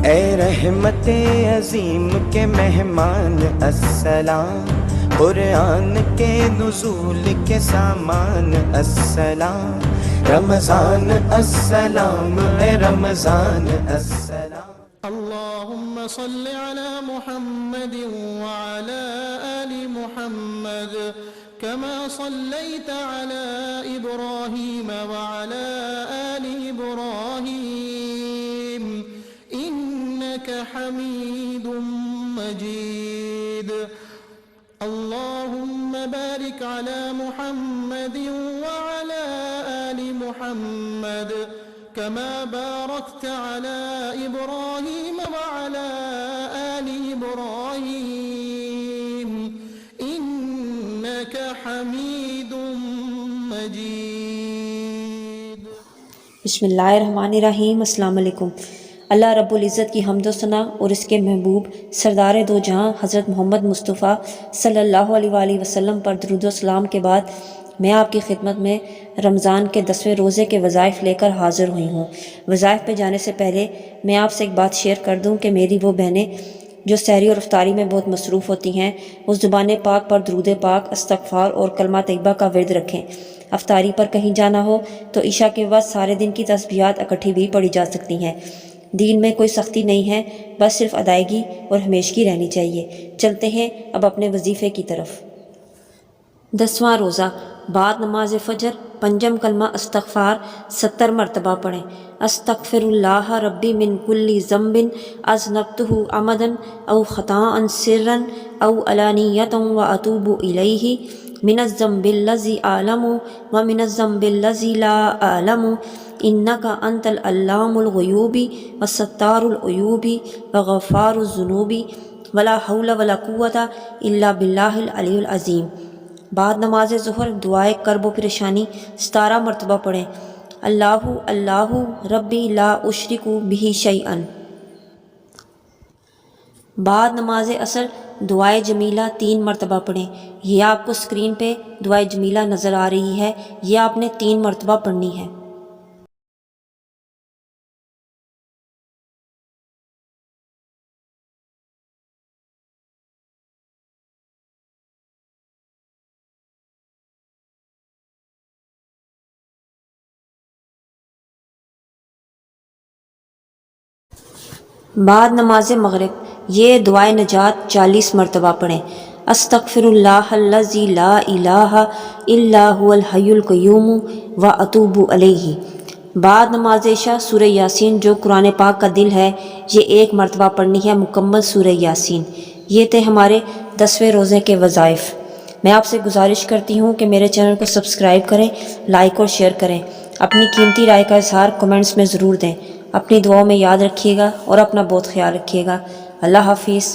اے رحمت عظیم کے مہمان السلام، قرآن کے نزول کے سامان السلام، رمضان السلام، اے رمضان السلام۔ اللهم صل على محمد وعلى آل محمد كما صليت على إبراهيم وعلى آل إبراهيم إنك حميد مجيد۔ اللهم بارك على محمد وعلى آل محمد كما باركت على إبراهيم وعلى آل إبراهيم إنك حميد مجيد۔ بسم اللہ الرحمن الرحیم۔ السلام علیکم۔ اللہ رب العزت کی حمد و ثنا اور اس کے محبوب سردار دو جہاں حضرت محمد مصطفیٰ صلی اللہ علیہ وآلہ وسلم پر درود و سلام کے بعد میں آپ کی خدمت میں رمضان کے 10ویں روزے کے وظائف لے کر حاضر ہوئی ہوں۔ وظائف پہ جانے سے پہلے میں آپ سے ایک بات شیئر کر دوں کہ میری وہ بہنیں جو سحری اور افطاری میں بہت مصروف ہوتی ہیں وہ زبان پاک پر درود پاک، استغفار اور کلمہ طیبہ کا ورد رکھیں۔ افطاری پر کہیں جانا ہو تو عشاء کے بعد سارے دن کی تسبیحات اکٹھی بھی پڑھی جا سکتی ہیں۔ دین میں کوئی سختی نہیں ہے، بس صرف ادائیگی اور ہمیشگی رہنی چاہیے۔ چلتے ہیں اب اپنے وظیفے کی طرف۔ 10واں روزہ، بعد نماز فجر پنجم کلمہ استغفار 70 مرتبہ پڑھیں۔ استغفر اللہ ربی من کل ذنب اذنبتہ عمدا او خطاء سرا او علانیۃ واتوب الیہ من الذنب الذی اعلم ومن الذنب الذی لا اعلم انک انت العلام الغیوب وستار العیوب وغفار الذنوب ولا حول ولا قوۃ الا باللہ العلی العظیم۔ بعد نماز ظہر دعائے کرب و پریشانی 17 مرتبہ پڑھیں۔ اللہ اللہ ربی لا اشرک بہ شیئا۔ بعد نماز عصر دعائے جمیلہ 3 مرتبہ پڑھیں۔ یہ آپ کو اسکرین پہ دعائے جمیلہ نظر آ رہی ہے، یہ آپ نے 3 مرتبہ پڑھنی ہے۔ بعد نماز مغرب یہ دعائے نجات 40 مرتبہ پڑھیں۔ استغفر اللہ الذی لا الہ الا هو الحی القیوم واتوب الیہ۔ بعد نماز عشاء سورہ یاسین جو قرآن پاک کا دل ہے یہ 1 مرتبہ پڑھنی ہے مکمل سورہ یاسین۔ یہ تھے ہمارے 10ویں روزے کے وظائف۔ میں آپ سے گزارش کرتی ہوں کہ میرے چینل کو سبسکرائب کریں، لائک اور شیئر کریں، اپنی قیمتی رائے کا اظہار کمنٹس میں ضرور دیں۔ اپنی دعاؤں میں یاد رکھیے گا اور اپنا بہت خیال رکھیے گا۔ اللہ حافظ۔